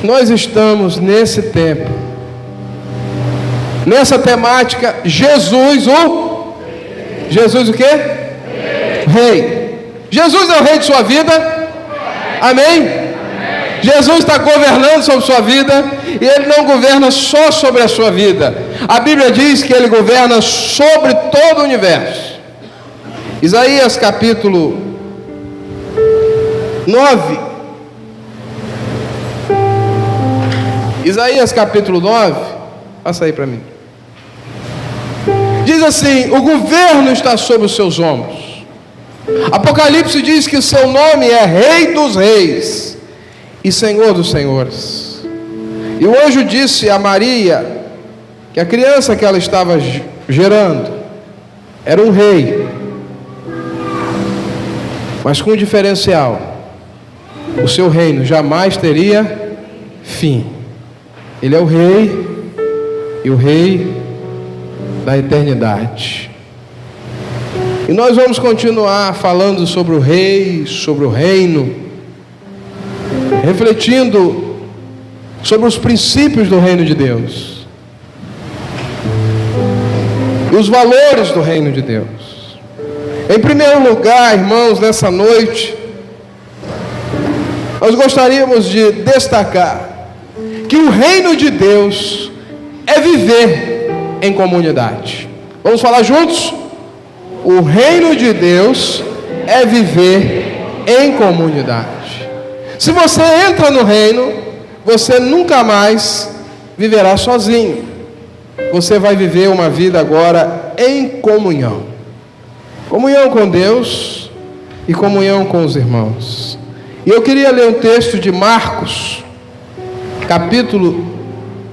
Nós estamos nesse tempo, nessa temática, Jesus o quê? Rei. Jesus é o rei de sua vida? Amém? Jesus está governando sobre sua vida, e Ele não governa só sobre a sua vida. A Bíblia diz que Ele governa sobre todo o universo. Isaías capítulo 9. Isaías capítulo 9. Passa aí para mim. Diz assim: o governo está sobre os seus ombros. Apocalipse diz que o seu nome é Rei dos Reis e Senhor dos Senhores. E o anjo disse a Maria que a criança que ela estava gerando era um rei, mas com um diferencial: o seu reino jamais teria fim. Ele é o rei, e o rei da eternidade. E nós vamos continuar falando sobre o rei, sobre o reino, refletindo sobre os princípios do reino de Deus e os valores do reino de Deus. Em primeiro lugar, irmãos, nessa noite, nós gostaríamos de destacar que o reino de Deus é viver em comunidade. Vamos falar juntos? O reino de Deus é viver em comunidade. Se você entra no reino, você nunca mais viverá sozinho. Você vai viver uma vida agora em comunhão. Comunhão com Deus e comunhão com os irmãos. E eu queria ler um texto de Marcos, capítulo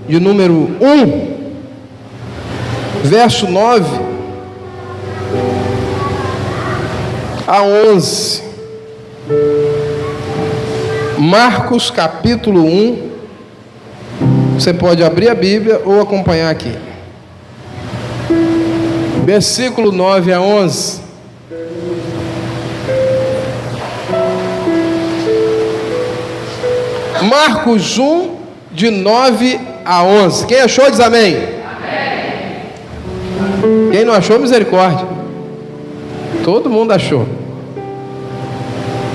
de número 1, verso 9 a 11. Marcos capítulo 1. Você pode abrir a Bíblia ou acompanhar aqui. Versículo 9 a 11. Marcos 1, de 9 a 11. Quem achou diz amém. Amém. Quem não achou, misericórdia. Todo mundo achou.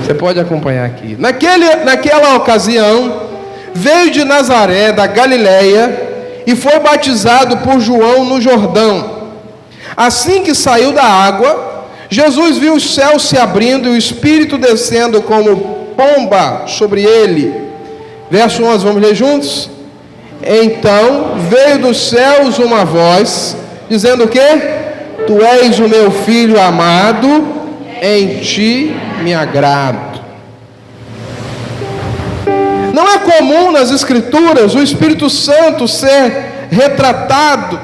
Você pode acompanhar aqui. Naquela ocasião, veio de Nazaré, da Galileia, e foi batizado por João no Jordão. Assim que saiu da água, Jesus viu os céus se abrindo e o Espírito descendo como pomba sobre ele. Verso 11, vamos ler juntos? Então veio dos céus uma voz, dizendo o quê? Tu és o meu filho amado, em ti me agrado. Não é comum nas Escrituras o Espírito Santo ser retratado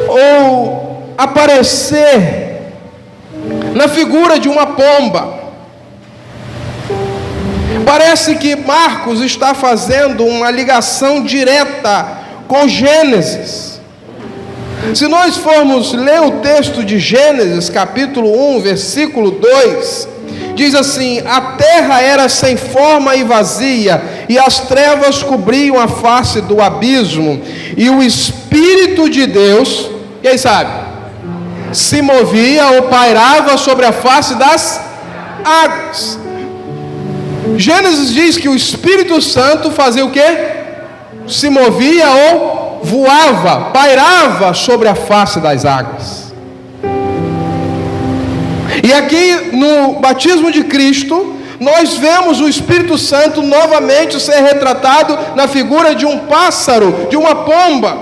ou aparecer na figura de uma pomba. Parece que Marcos está fazendo uma ligação direta com Gênesis. Se nós formos ler o texto de Gênesis, capítulo 1, versículo 2, diz assim: a terra era sem forma e vazia, e as trevas cobriam a face do abismo, e o Espírito de Deus, quem sabe, se movia ou pairava sobre a face das águas. Gênesis diz que o Espírito Santo fazia o quê? Se movia ou voava, pairava sobre a face das águas. E aqui no batismo de Cristo, nós vemos o Espírito Santo novamente ser retratado na figura de um pássaro, de uma pomba.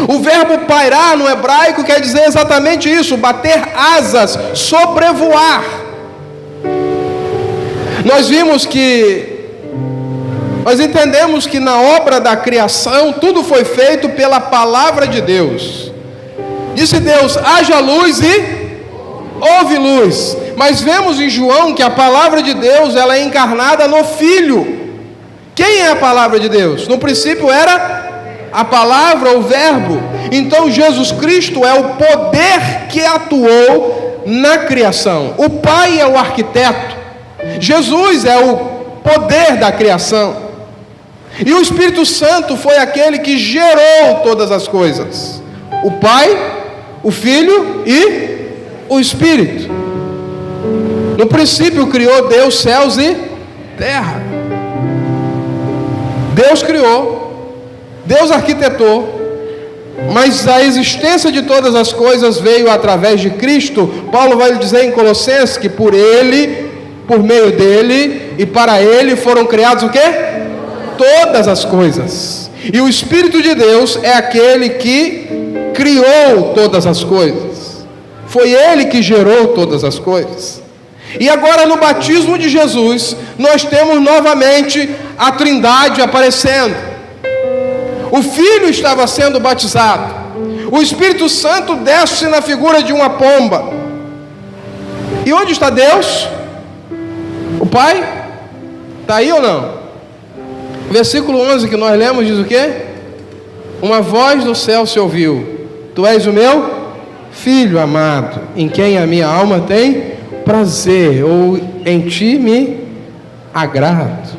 O verbo pairar no hebraico quer dizer exatamente isso: bater asas, sobrevoar. Nós entendemos que na obra da criação tudo foi feito pela palavra de Deus. Disse Deus: haja luz e houve luz. Mas vemos em João que a palavra de Deus, ela é encarnada no Filho. Quem é a palavra de Deus? No princípio era a palavra, o verbo. Então Jesus Cristo é o poder que atuou na criação. O Pai é o arquiteto, Jesus é o poder da criação. E o Espírito Santo foi aquele que gerou todas as coisas. O Pai, o Filho e o Espírito. No princípio criou Deus céus e terra. Deus criou, Deus arquitetou, mas a existência de todas as coisas veio através de Cristo. Paulo vai dizer em Colossenses que por Ele, por meio dele e para Ele foram criados o quê? Todas as coisas. E o Espírito de Deus é aquele que criou todas as coisas. Foi Ele que gerou todas as coisas. E agora no batismo de Jesus, nós temos novamente a Trindade aparecendo. O Filho estava sendo batizado. O Espírito Santo desce na figura de uma pomba. E onde está Deus? O Pai? Está aí ou não? O versículo 11 que nós lemos diz o quê? Uma voz do céu se ouviu: Tu és o meu Filho amado, em quem a minha alma tem prazer, ou em ti me agrado.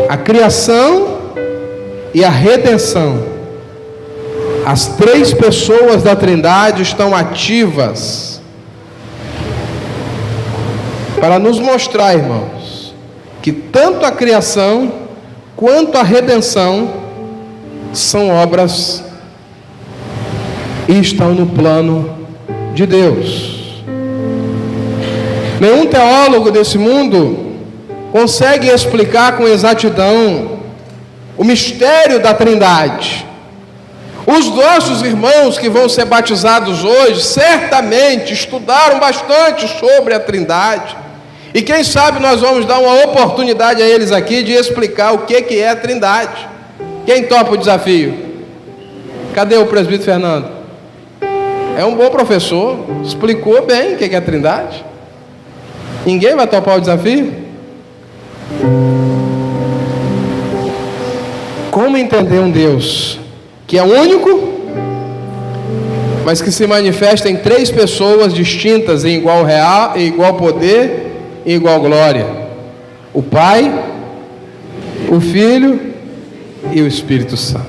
A criação e a redenção, as três pessoas da Trindade estão ativas para nos mostrar, irmãos, que tanto a criação quanto a redenção são obras e estão no plano de Deus. Nenhum teólogo desse mundo consegue explicar com exatidão o mistério da Trindade. Os nossos irmãos que vão ser batizados hoje certamente estudaram bastante sobre a Trindade. E quem sabe nós vamos dar uma oportunidade a eles aqui de explicar o que é a Trindade. Quem topa o desafio? Cadê o presbítero Fernando? É um bom professor, explicou bem o que é a Trindade. Ninguém vai topar o desafio? Como entender um Deus que é único, mas que se manifesta em três pessoas distintas em igual real, em igual poder e igual glória? O Pai, o Filho e o Espírito Santo.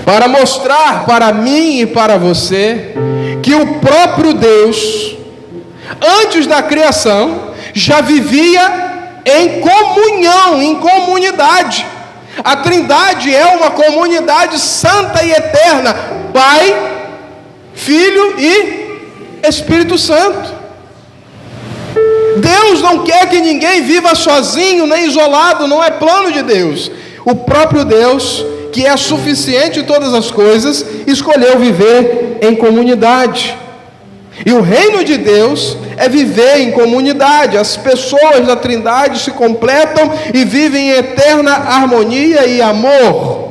Para mostrar para mim e para você que o próprio Deus, antes da criação, já vivia em comunhão, em comunidade. A Trindade é uma comunidade santa e eterna: Pai, Filho e Espírito Santo. Deus não quer que ninguém viva sozinho nem isolado, não é plano de Deus. O próprio Deus, que é suficiente em todas as coisas, escolheu viver em comunidade. E o reino de Deus é viver em comunidade. As pessoas da Trindade se completam e vivem em eterna harmonia e amor.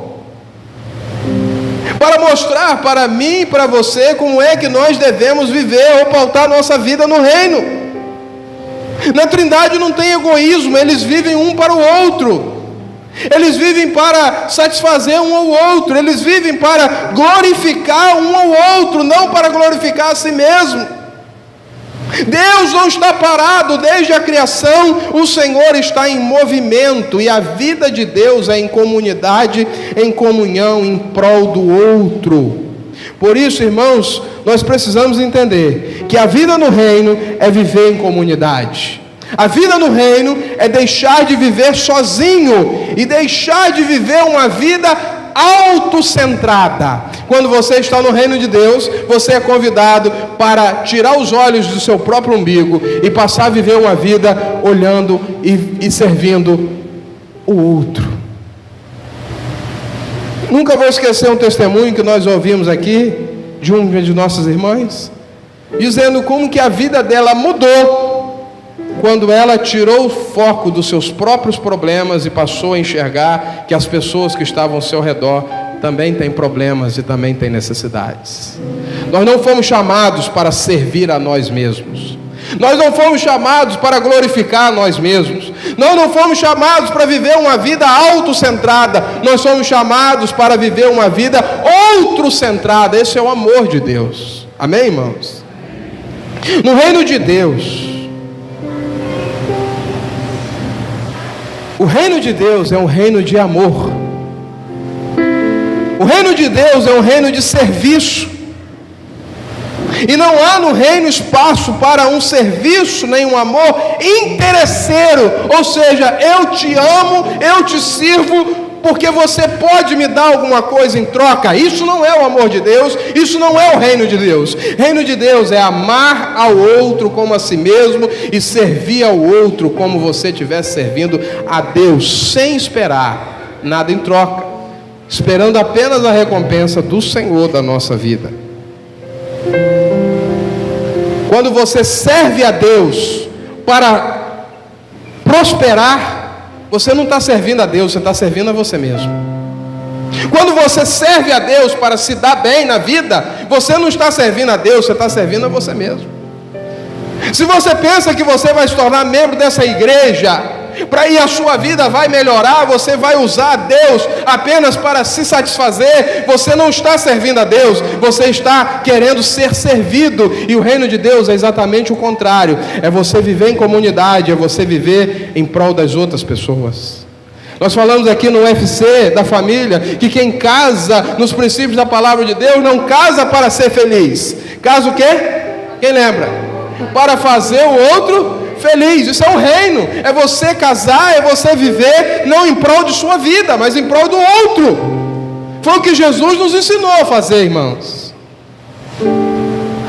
Para mostrar para mim e para você como é que nós devemos viver ou pautar nossa vida no reino. Na Trindade não tem egoísmo, eles vivem um para o outro. Eles vivem para satisfazer um ao outro, eles vivem para glorificar um ao outro, não para glorificar a si mesmo. Deus não está parado desde a criação, o Senhor está em movimento, e a vida de Deus é em comunidade, em comunhão, em prol do outro. Por isso, irmãos, nós precisamos entender que a vida no reino é viver em comunidade. A vida no reino é deixar de viver sozinho e deixar de viver uma vida autocentrada. Quando você está no reino de Deus, você é convidado para tirar os olhos do seu próprio umbigo e passar a viver uma vida olhando e servindo o outro. Nunca vou esquecer um testemunho que nós ouvimos aqui de uma de nossas irmãs, dizendo como que a vida dela mudou quando ela tirou o foco dos seus próprios problemas e passou a enxergar que as pessoas que estavam ao seu redor também têm problemas e também têm necessidades. Nós não fomos chamados para servir a nós mesmos. Nós não fomos chamados para glorificar a nós mesmos. Nós não fomos chamados para viver uma vida autocentrada. Nós somos chamados para viver uma vida outrocentrada. Esse é o amor de Deus. Amém, irmãos? No reino de Deus, O reino de Deus é um reino de amor. O reino de Deus é um reino de serviço. E não há no reino espaço para um serviço, nem um amor interesseiro. Ou seja, eu te amo, eu te sirvo, porque você pode me dar alguma coisa em troca. Isso não é o amor de Deus, isso não é o reino de Deus. Reino de Deus é amar ao outro como a si mesmo e servir ao outro como você estivesse servindo a Deus, sem esperar nada em troca, esperando apenas a recompensa do Senhor da nossa vida. Quando você serve a Deus para prosperar, você não está servindo a Deus, você está servindo a você mesmo. Quando você serve a Deus para se dar bem na vida, você não está servindo a Deus, você está servindo a você mesmo. Se você pensa que você vai se tornar membro dessa igreja, para ir a sua vida vai melhorar, você vai usar a Deus apenas para se satisfazer, você não está servindo a Deus, você está querendo ser servido. E o reino de Deus é exatamente o contrário, é você viver em comunidade, é você viver em prol das outras pessoas. Nós falamos aqui no UFC da família que quem casa nos princípios da palavra de Deus não casa para ser feliz, casa o quê? Quem lembra? Para fazer o outro feliz. Isso é um reino, é você casar, é você viver não em prol de sua vida, mas em prol do outro. Foi o que Jesus nos ensinou a fazer, irmãos.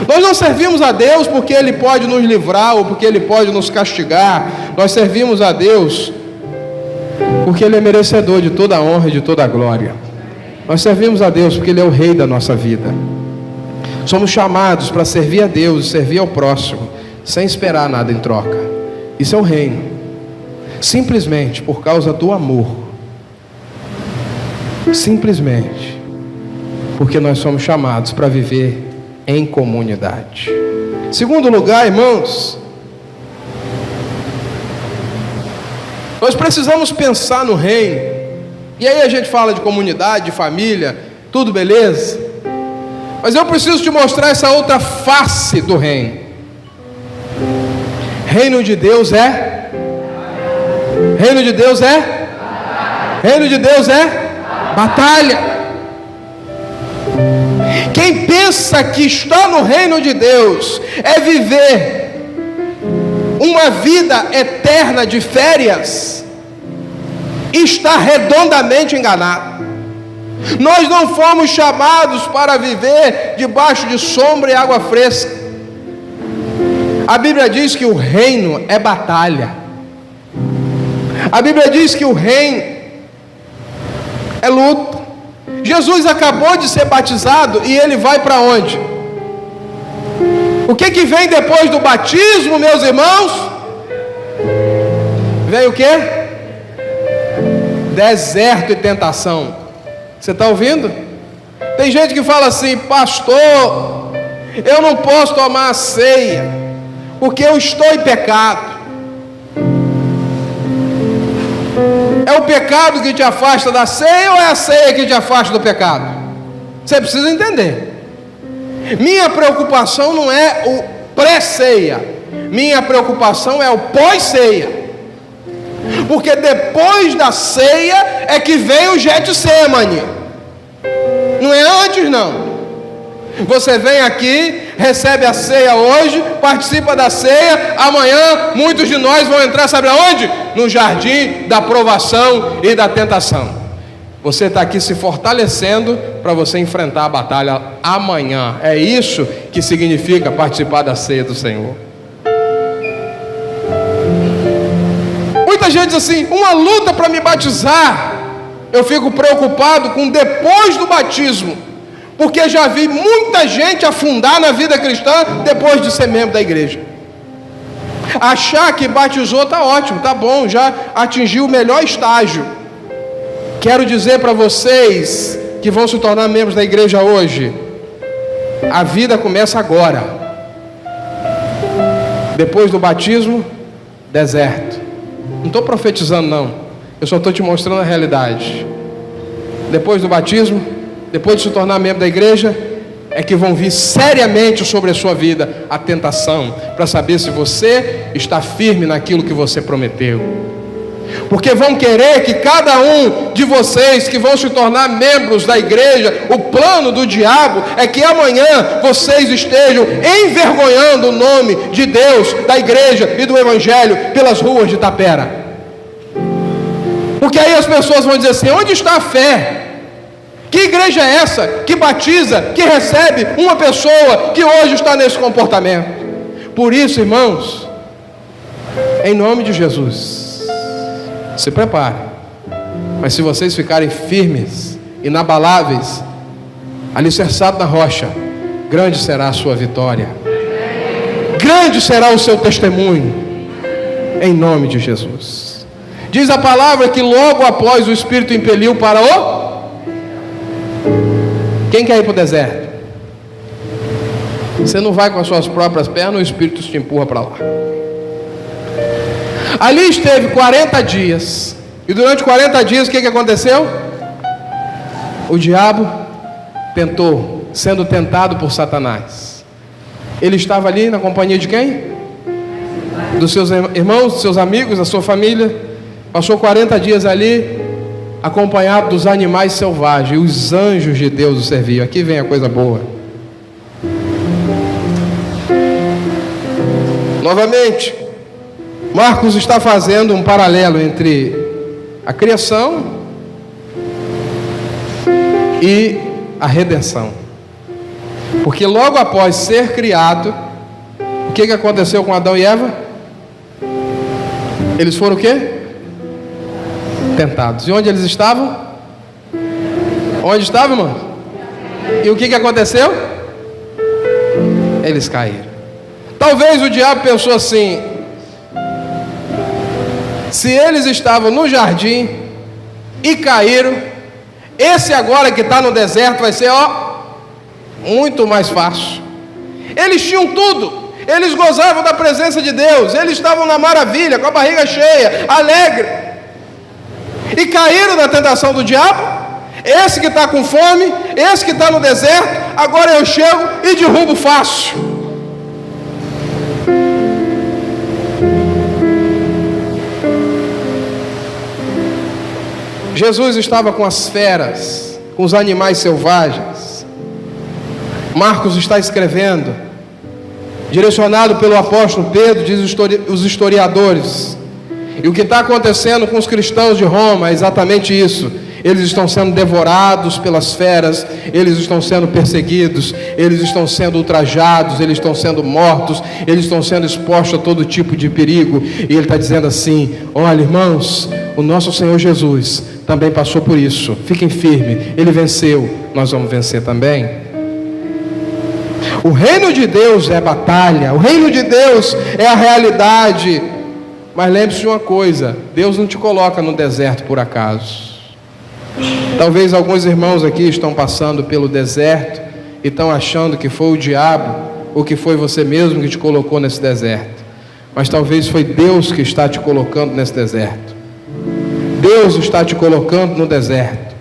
Nós não servimos a Deus porque Ele pode nos livrar ou porque Ele pode nos castigar. Nós servimos a Deus porque Ele é merecedor de toda a honra e de toda a glória. Nós servimos a Deus porque Ele é o Rei da nossa vida. Somos chamados para servir a Deus e servir ao próximo, sem esperar nada em troca. Isso é o reino, simplesmente por causa do amor, simplesmente porque nós somos chamados para viver em comunidade. Segundo lugar, irmãos, nós precisamos pensar no reino. E aí a gente fala de comunidade, de família, tudo beleza, mas eu preciso te mostrar essa outra face do reino. Reino de Deus é? Reino de Deus é? Reino de Deus é? Batalha. Quem pensa que está no reino de Deus é viver uma vida eterna de férias, está redondamente enganado. Nós não fomos chamados para viver debaixo de sombra e água fresca. A Bíblia diz que o reino é batalha. A Bíblia diz que o reino é luta. Jesus acabou de ser batizado e ele vai para onde? O que vem depois do batismo, meus irmãos? Vem o quê? Deserto e tentação. Você está ouvindo? Tem gente que fala assim: pastor, eu não posso tomar a ceia porque eu estou em pecado. É o pecado que te afasta da ceia ou é a ceia que te afasta do pecado? Você precisa entender. Minha preocupação não é o pré-ceia, minha preocupação é o pós-ceia. Porque depois da ceia é que vem o Getsemane. Não é antes não. Você vem aqui, recebe a ceia hoje, participa da ceia, amanhã muitos de nós vão entrar, sabe aonde? No jardim da provação e da tentação. Você está aqui se fortalecendo para você enfrentar a batalha amanhã. É isso que significa participar da ceia do Senhor. Muita gente diz assim: uma luta para me batizar. Eu fico preocupado com depois do batismo, porque já vi muita gente afundar na vida cristã depois de ser membro da igreja. Achar que batizou está ótimo, está bom, já atingiu o melhor estágio. Quero dizer para vocês que vão se tornar membros da igreja hoje: a vida começa agora. Depois do batismo, deserto. Não estou profetizando não, eu só estou te mostrando a realidade. Depois do batismo, depois de se tornar membro da igreja, é que vão vir seriamente sobre a sua vida a tentação, para saber se você está firme naquilo que você prometeu. porque vão querer que cada um de vocês que vão se tornar membros da igreja, o plano do diabo é que amanhã vocês estejam envergonhando o nome de Deus, da igreja e do evangelho pelas ruas de Tapera. Porque aí as pessoas vão dizer assim: onde está a fé? Que igreja é essa que batiza, que recebe uma pessoa que hoje está nesse comportamento? Por isso, irmãos, em nome de Jesus, se prepare. Mas se vocês ficarem firmes, inabaláveis, alicerçados na rocha, grande será a sua vitória, grande será o seu testemunho, em nome de Jesus. Diz a palavra que logo após o Espírito impeliu para o... Quem quer ir para o deserto? Você não vai com as suas próprias pernas, o Espírito te empurra para lá. Ali esteve 40 dias. E durante 40 dias o que aconteceu? O diabo tentou, sendo tentado por Satanás. Ele estava ali na companhia de quem? Dos seus irmãos, dos seus amigos, da sua família. Passou 40 dias ali, acompanhado dos animais selvagens. E os anjos de Deus o serviam. Aqui vem a coisa boa. Novamente, Marcos está fazendo um paralelo entre a criação e a redenção. Porque logo após ser criado, o que aconteceu com Adão e Eva? Eles foram o quê? Tentados. E onde eles estavam? Onde estavam, irmão? E o que aconteceu? Eles caíram. Talvez o diabo pensou assim: se eles estavam no jardim e caíram, esse agora que está no deserto vai ser, muito mais fácil. Eles tinham tudo, eles gozavam da presença de Deus, eles estavam na maravilha, com a barriga cheia, alegre, e caíram na tentação do diabo. Esse que está com fome, esse que está no deserto, agora eu chego e derrubo fácil. Jesus estava com as feras, com os animais selvagens. Marcos está escrevendo, direcionado pelo apóstolo Pedro, diz os historiadores. E o que está acontecendo com os cristãos de Roma é exatamente isso. Eles estão sendo devorados pelas feras, eles estão sendo perseguidos, eles estão sendo ultrajados, eles estão sendo mortos, eles estão sendo expostos a todo tipo de perigo. E ele está dizendo assim: olha, irmãos, o nosso Senhor Jesus também passou por isso, fiquem firmes, ele venceu, nós vamos vencer também. O reino de Deus é batalha, o reino de Deus é a realidade. Mas lembre-se de uma coisa: Deus não te coloca no deserto por acaso. Talvez alguns irmãos aqui estão passando pelo deserto e estão achando que foi o diabo ou que foi você mesmo que te colocou nesse deserto. Mas talvez foi Deus que está te colocando nesse deserto. Deus está te colocando no deserto,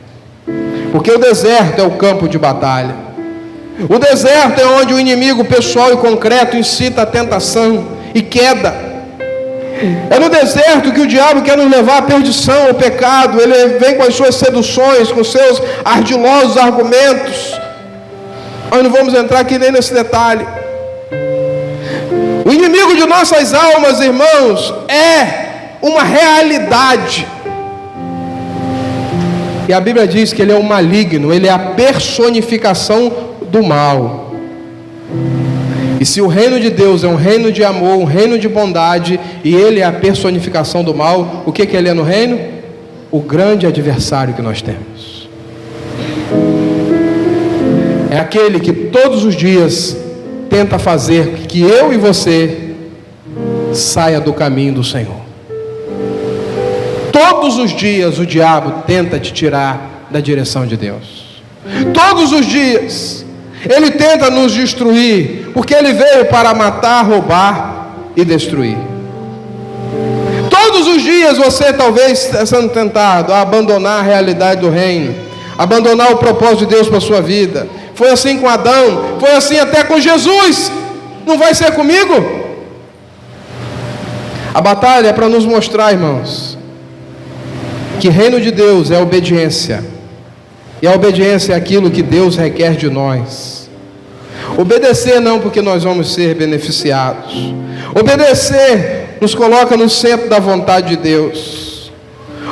porque o deserto é o campo de batalha. O deserto é onde o inimigo pessoal e concreto incita a tentação e queda. É no deserto que o diabo quer nos levar à perdição, ao pecado. Ele vem com as suas seduções, com seus ardilosos argumentos. Nós não vamos entrar aqui nem nesse detalhe. O inimigo de nossas almas, irmãos, é uma realidade. E a Bíblia diz que ele é o maligno, ele é a personificação do mal. E se o reino de Deus é um reino de amor, um reino de bondade, e ele é a personificação do mal, o que ele é no reino? O grande adversário que nós temos. É aquele que todos os dias tenta fazer que eu e você saia do caminho do Senhor. Todos os dias o diabo tenta te tirar da direção de Deus. Todos os dias ele tenta nos destruir, porque ele veio para matar, roubar e destruir. Todos os dias você talvez está sendo tentado a abandonar a realidade do reino, abandonar o propósito de Deus para a sua vida. Foi assim com Adão, foi assim até com Jesus. Não vai ser comigo? A batalha é para nos mostrar, irmãos, que reino de Deus é obediência, e a obediência é aquilo que Deus requer de nós. Obedecer não porque nós vamos ser beneficiados, obedecer nos coloca no centro da vontade de Deus,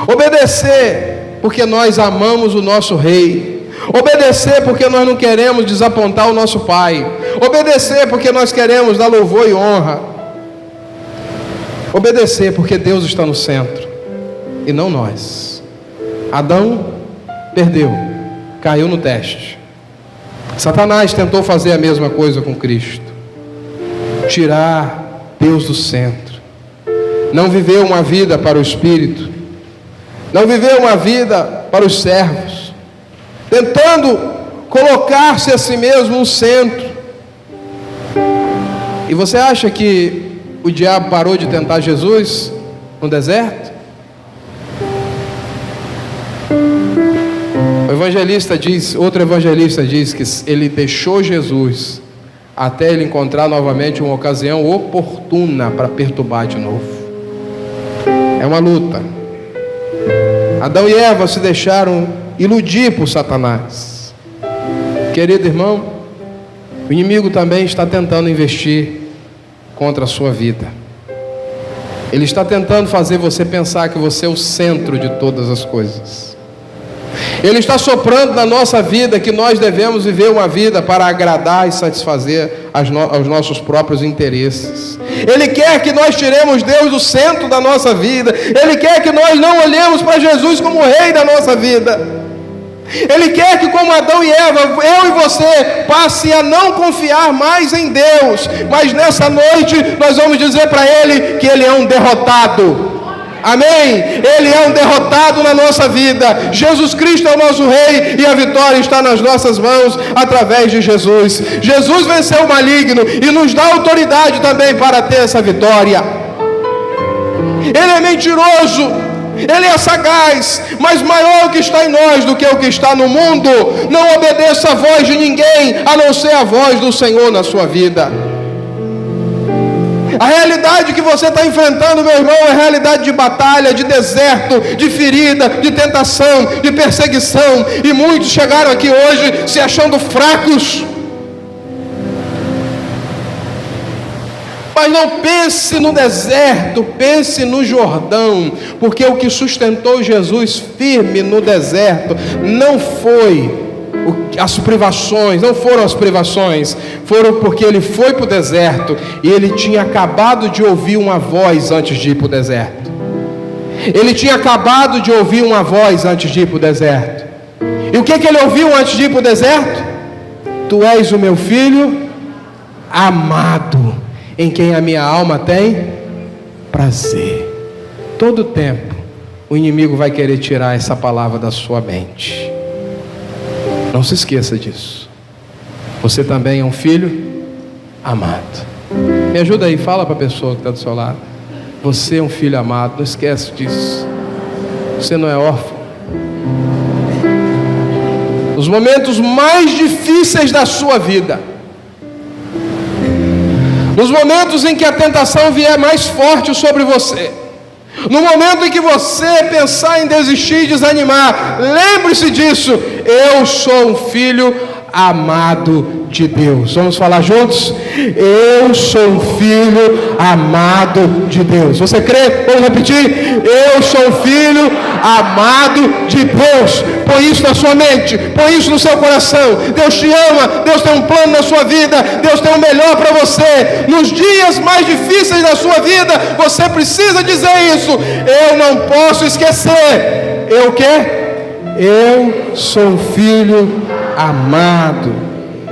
obedecer porque nós amamos o nosso Rei, obedecer porque nós não queremos desapontar o nosso Pai, obedecer porque nós queremos dar louvor e honra, obedecer porque Deus está no centro e não nós. Adão perdeu, caiu no teste. Satanás tentou fazer a mesma coisa com Cristo, tirar Deus do centro, não viveu uma vida para o Espírito, não viveu uma vida para os servos, tentando colocar-se a si mesmo no centro. E você acha que o diabo parou de tentar Jesus no deserto? Outro evangelista diz que ele deixou Jesus até ele encontrar novamente uma ocasião oportuna para perturbar de novo. É uma luta. Adão e Eva se deixaram iludir por Satanás. Querido irmão, o inimigo também está tentando investir contra a sua vida. Ele está tentando fazer você pensar que você é o centro de todas as coisas. Ele está soprando na nossa vida que nós devemos viver uma vida para agradar e satisfazer aos nossos próprios interesses. Ele quer que nós tiremos Deus do centro da nossa vida. Ele quer que nós não olhemos para Jesus como o Rei da nossa vida. Ele quer que, como Adão e Eva, eu e você passe a não confiar mais em Deus. Mas nessa noite nós vamos dizer para Ele que Ele é um derrotado. Amém? Ele é um derrotado na nossa vida. Jesus Cristo é o nosso Rei e a vitória está nas nossas mãos através de Jesus. Jesus venceu o maligno e nos dá autoridade também para ter essa vitória. Ele é mentiroso, ele é sagaz, mas maior o que está em nós do que o que está no mundo. Não obedeça a voz de ninguém, a não ser a voz do Senhor na sua vida. A realidade que você está enfrentando, meu irmão, é realidade de batalha, de deserto, de ferida, de tentação, de perseguição. E muitos chegaram aqui hoje se achando fracos. Mas não pense no deserto, pense no Jordão, porque o que sustentou Jesus firme no deserto não foi as privações, não foram as privações, foram porque ele foi para o deserto e ele tinha acabado de ouvir uma voz antes de ir para o deserto. Ele tinha acabado de ouvir uma voz antes de ir para o deserto. E o que ele ouviu antes de ir para o deserto? Tu és o meu filho amado, em quem a minha alma tem prazer. Todo tempo o inimigo vai querer tirar essa palavra da sua mente. Não se esqueça disso. Você também é um filho amado. Me ajuda aí, fala para a pessoa que está do seu lado. Você é um filho amado, não esquece disso. Você não é órfão. Nos momentos mais difíceis da sua vida, nos momentos em que a tentação vier mais forte sobre você, no momento em que você pensar em desistir e desanimar, lembre-se disso. Eu sou um filho amado de Deus. Vamos falar juntos? Eu sou um filho amado de Deus. Você crê? Vamos repetir? Eu sou um filho amado de Deus. Põe isso na sua mente, põe isso no seu coração. Deus te ama, Deus tem um plano na sua vida, Deus tem o melhor para você. Nos dias mais difíceis da sua vida, você precisa dizer isso. Eu não posso esquecer. Eu o quê? Eu sou um filho amado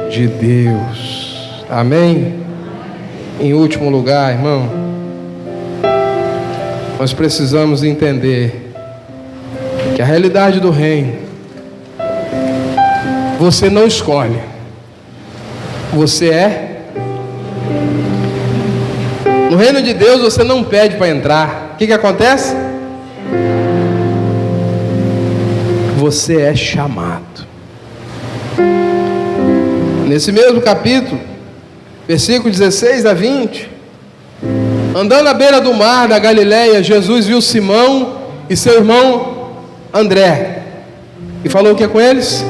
de Deus. Amém? Em último lugar, irmão, nós precisamos entender que a realidade do reino, você não escolhe, você é. No reino de Deus você não pede para entrar. O que acontece? Você é chamado. Nesse mesmo capítulo, versículo 16 a 20, andando à beira do mar da Galileia, Jesus viu Simão e seu irmão André, e falou o que com eles?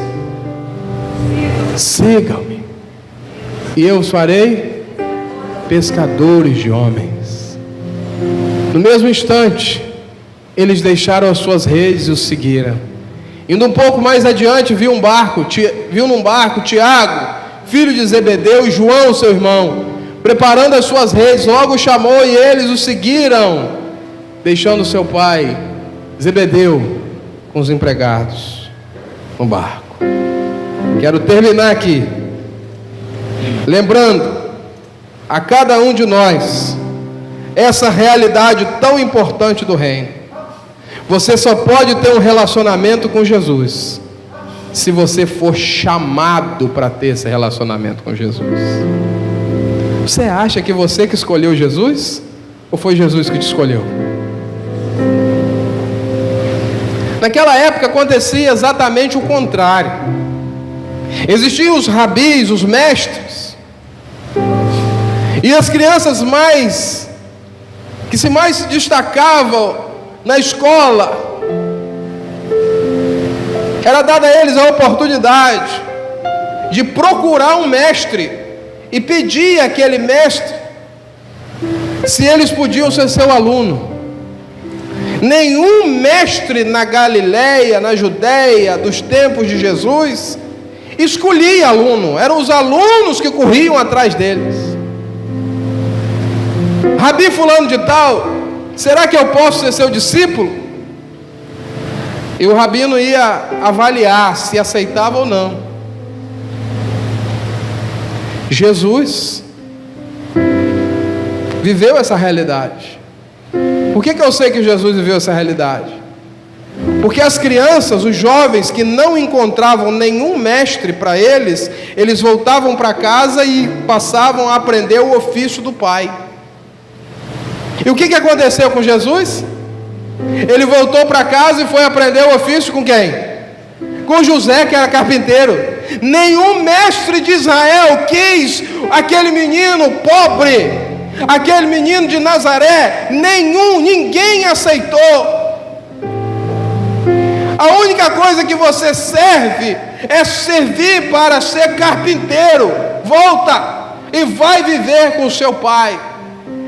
Sigam-me, e eu os farei pescadores de homens. No mesmo instante, eles deixaram as suas redes e os seguiram. Indo um pouco mais adiante, viu num barco Tiago, filho de Zebedeu, e João, seu irmão, preparando as suas redes. Logo chamou e eles o seguiram, deixando seu pai Zebedeu com os empregados no barco. Quero terminar aqui lembrando a cada um de nós essa realidade tão importante do reino. Você só pode ter um relacionamento com Jesus se você for chamado para ter esse relacionamento com Jesus. Você acha que você que escolheu Jesus? Ou foi Jesus que te escolheu? Naquela época acontecia exatamente o contrário. Existiam os rabis, os mestres, e as crianças que se mais destacavam na escola, era dada a eles a oportunidade de procurar um mestre e pedir àquele mestre se eles podiam ser seu aluno. Nenhum mestre na Galileia, na Judéia, dos tempos de Jesus, escolhia aluno. Eram os alunos que corriam atrás deles. Rabi fulano de tal, será que eu posso ser seu discípulo? E o rabino ia avaliar se aceitava ou não. Jesus viveu essa realidade. Por que eu sei que Jesus viveu essa realidade? Porque as crianças, os jovens que não encontravam nenhum mestre para eles, eles voltavam para casa e passavam a aprender o ofício do pai. E o que aconteceu com Jesus? Ele voltou para casa e foi aprender o ofício com quem? Com José, que era carpinteiro. Nenhum mestre de Israel quis aquele menino pobre, aquele menino de Nazaré. Ninguém aceitou. A única coisa que você serve é servir para ser carpinteiro. Volta e vai viver com seu pai.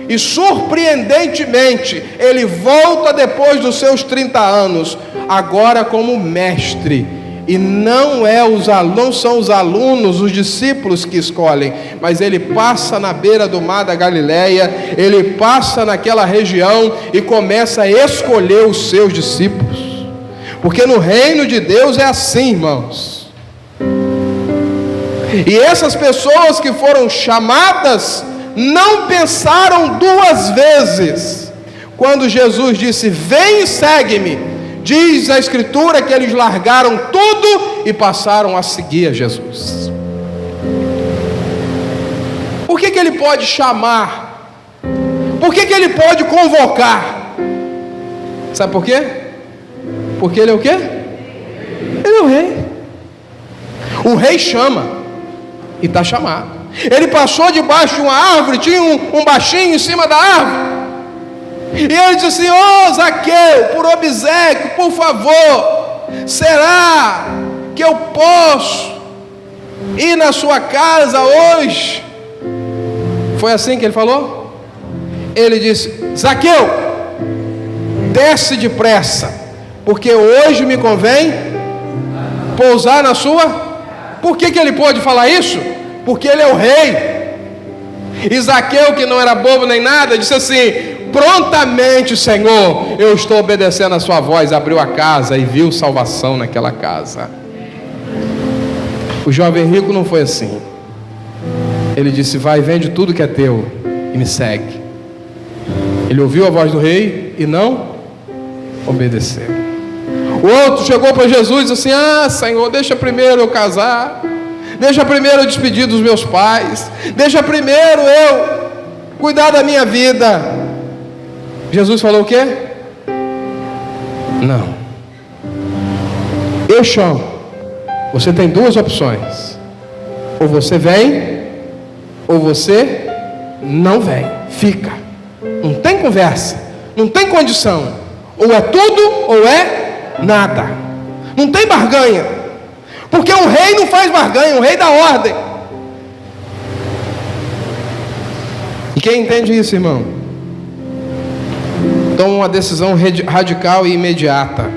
E surpreendentemente, ele volta depois dos seus 30 anos, agora como mestre. E não são os alunos, os discípulos que escolhem, mas ele passa na beira do mar da Galileia, ele passa naquela região e começa a escolher os seus discípulos. Porque no reino de Deus é assim, irmãos. E essas pessoas que foram chamadas não pensaram duas vezes. Quando Jesus disse: vem e segue-me, diz a Escritura que eles largaram tudo e passaram a seguir a Jesus. Por que ele pode chamar? Por que ele pode convocar? Sabe por quê? Porque ele é o quê? Ele é o rei. O rei chama e está chamado. Ele passou debaixo de uma árvore, tinha um baixinho em cima da árvore, e ele disse assim: ô Zaqueu, por obséquio, por favor, será que eu posso ir na sua casa hoje? Foi assim que ele falou? Ele disse: Zaqueu, desce depressa, porque hoje me convém pousar na sua. Por que ele pôde falar isso? Porque ele é o rei. E Zaqueu, que não era bobo nem nada, disse assim: prontamente, Senhor, eu estou obedecendo a sua voz. Abriu a casa e viu salvação naquela casa. O jovem rico não foi assim. Ele disse: vai, vende tudo que é teu e me segue. Ele ouviu a voz do rei e não obedeceu. O outro chegou para Jesus e disse assim: ah, Senhor, deixa primeiro eu casar, deixa primeiro eu despedir dos meus pais, deixa primeiro eu cuidar da minha vida. Jesus falou o quê? Não. Eu chamo. Você tem duas opções: ou você vem, ou você não vem. Fica. Não tem conversa, não tem condição. Ou é tudo ou é nada. Não tem barganha. Porque um rei não faz barganha, um rei dá ordem. E quem entende isso, irmão, toma uma decisão radical e imediata.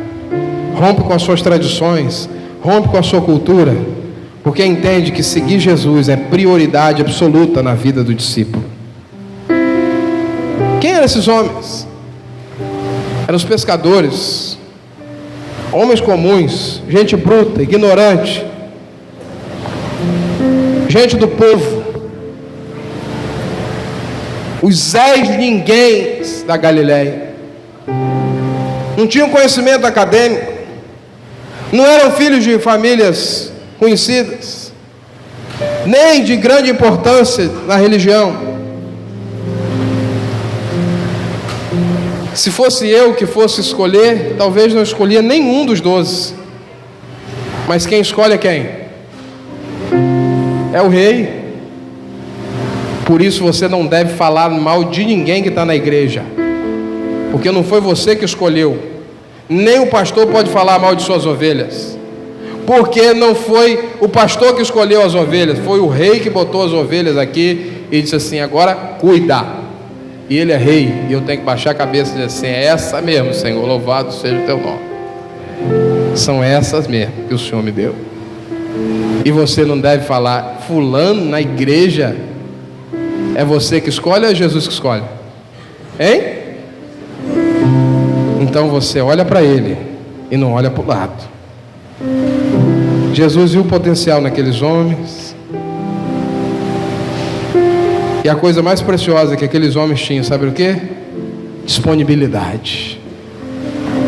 Rompe com as suas tradições, rompe com a sua cultura, porque entende que seguir Jesus é prioridade absoluta na vida do discípulo. Quem eram esses homens? Eram os pescadores, homens comuns, gente bruta, ignorante, gente do povo, os Zés ninguéms da Galileia. Não tinham conhecimento acadêmico, não eram filhos de famílias conhecidas, nem de grande importância na religião. Se fosse eu que fosse escolher, talvez não escolhia nenhum dos 12. Mas quem escolhe é quem? É o rei. Por isso você não deve falar mal de ninguém que está na igreja, porque não foi você que escolheu. Nem o pastor pode falar mal de suas ovelhas, porque não foi o pastor que escolheu as ovelhas, foi o rei que botou as ovelhas aqui e disse assim: agora cuida. E ele é rei, e eu tenho que baixar a cabeça e dizer assim: é essa mesmo, Senhor, louvado seja o teu nome. São essas mesmo que o Senhor me deu. E você não deve falar: fulano na igreja, é você que escolhe ou é Jesus que escolhe? Hein? Então você olha para ele e não olha para o lado. Jesus viu o potencial naqueles homens, e a coisa mais preciosa que aqueles homens tinham, sabe o que? Disponibilidade.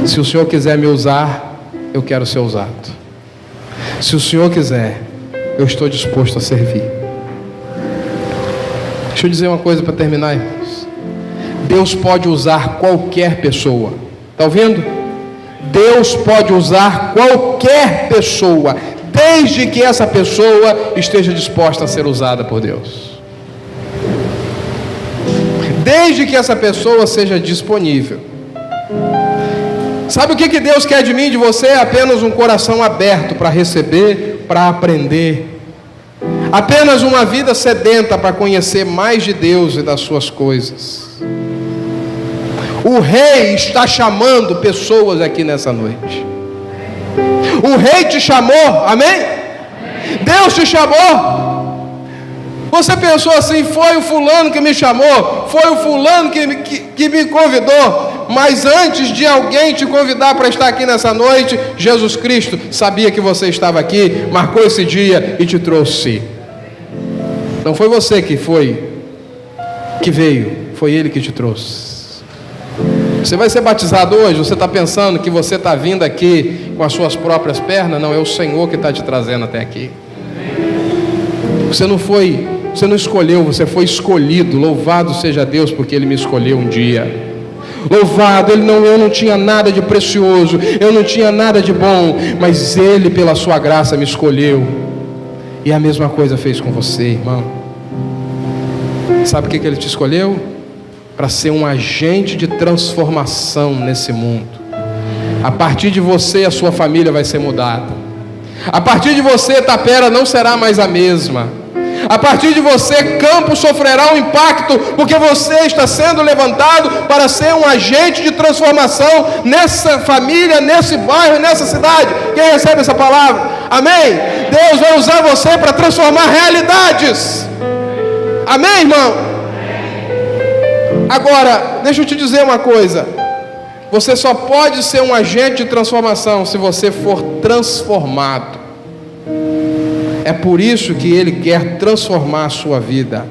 Se o Senhor quiser me usar, eu quero ser usado. Se o Senhor quiser, eu estou disposto a servir. Deixa eu dizer uma coisa para terminar, irmãos. Deus pode usar qualquer pessoa. Está ouvindo? Deus pode usar qualquer pessoa, desde que essa pessoa esteja disposta a ser usada por Deus. Desde que essa pessoa seja disponível. Sabe o que Deus quer de mim e de você? É apenas um coração aberto para receber, para aprender. Apenas uma vida sedenta para conhecer mais de Deus e das suas coisas. O rei está chamando pessoas aqui nessa noite. O rei te chamou, amém? Deus te chamou. Você pensou assim: foi o fulano que me chamou, foi o fulano que me convidou. Mas antes de alguém te convidar para estar aqui nessa noite, Jesus Cristo sabia que você estava aqui, marcou esse dia e te trouxe. Não foi você que veio, foi Ele que te trouxe. Você vai ser batizado hoje? Você está pensando que você está vindo aqui com as suas próprias pernas? Não, é o Senhor que está te trazendo até aqui. Você não escolheu, você foi escolhido. Louvado seja Deus, porque Ele me escolheu um dia. Louvado, eu não tinha nada de precioso, eu não tinha nada de bom, mas Ele pela sua graça me escolheu. E a mesma coisa fez com você, irmão. Sabe por que Ele te escolheu? Para ser um agente de transformação nesse mundo. A partir de você, a sua família vai ser mudada. A partir de você, Tapera não será mais a mesma. A partir de você, Campos sofrerá um impacto, porque você está sendo levantado para ser um agente de transformação nessa família, nesse bairro, nessa cidade. Quem recebe essa palavra? Amém? Deus vai usar você para transformar realidades. Amém, irmão? Agora, deixa eu te dizer uma coisa. Você só pode ser um agente de transformação se você for transformado. É por isso que Ele quer transformar a sua vida.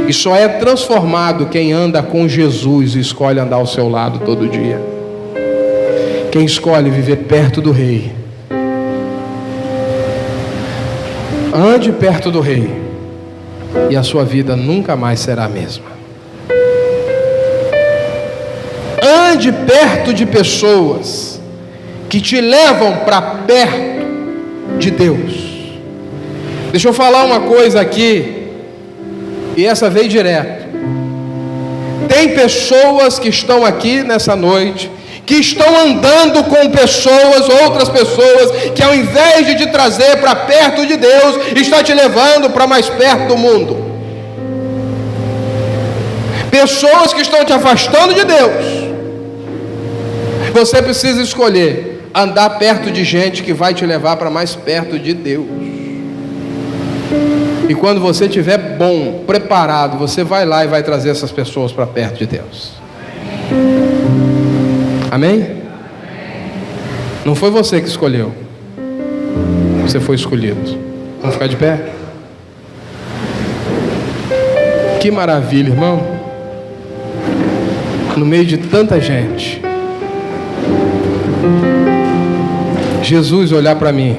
E só é transformado quem anda com Jesus e escolhe andar ao seu lado todo dia. Quem escolhe viver perto do Rei. Ande perto do Rei, e a sua vida nunca mais será a mesma. Ande perto de pessoas que te levam para perto de Deus. Deixa eu falar uma coisa aqui, e essa veio direto. Tem pessoas que estão aqui nessa noite, que estão andando com pessoas, outras pessoas, que ao invés de te trazer para perto de Deus, está te levando para mais perto do mundo. Pessoas que estão te afastando de Deus. Você precisa escolher andar perto de gente que vai te levar para mais perto de Deus. E quando você estiver bom, preparado, você vai lá e vai trazer essas pessoas para perto de Deus. Amém? Não foi você que escolheu. Você foi escolhido. Vamos ficar de pé? Que maravilha, irmão. No meio de tanta gente, Jesus olhar para mim.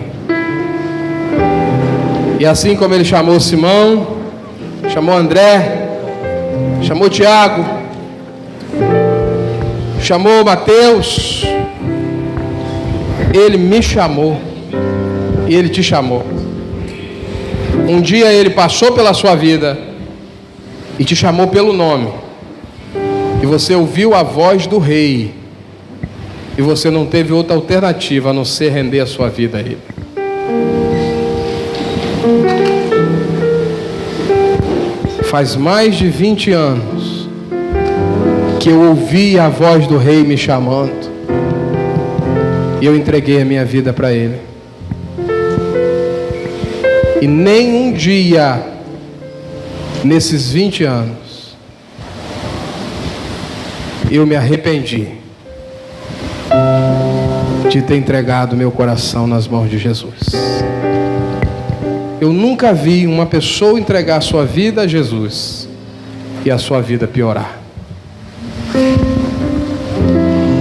E assim como ele chamou Simão, chamou André, chamou Tiago, chamou Mateus, ele me chamou e ele te chamou. Um dia ele passou pela sua vida e te chamou pelo nome, e você ouviu a voz do Rei, e você não teve outra alternativa a não ser render a sua vida a Ele. Faz mais de 20 anos que eu ouvi a voz do Rei me chamando, e eu entreguei a minha vida para Ele. E nem um dia nesses 20 anos eu me arrependi de ter entregado meu coração nas mãos de Jesus. Eu nunca vi uma pessoa entregar a sua vida a Jesus e a sua vida piorar.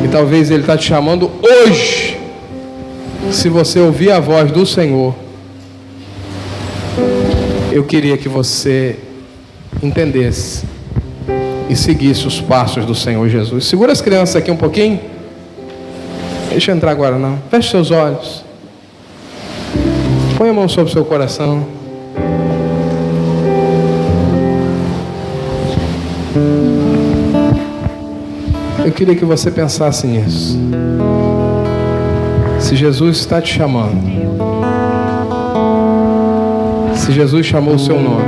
E talvez Ele está te chamando hoje. Se você ouvir a voz do Senhor, eu queria que você entendesse e seguisse os passos do Senhor Jesus. Segura as crianças aqui um pouquinho. Deixa eu entrar agora não. Feche seus olhos. Põe a mão sobre o seu coração. Eu queria que você pensasse nisso. Se Jesus está te chamando, se Jesus chamou o seu nome,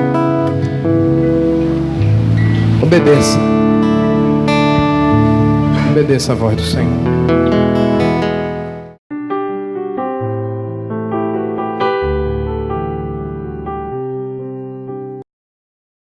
obedeça. Obedeça a voz do Senhor.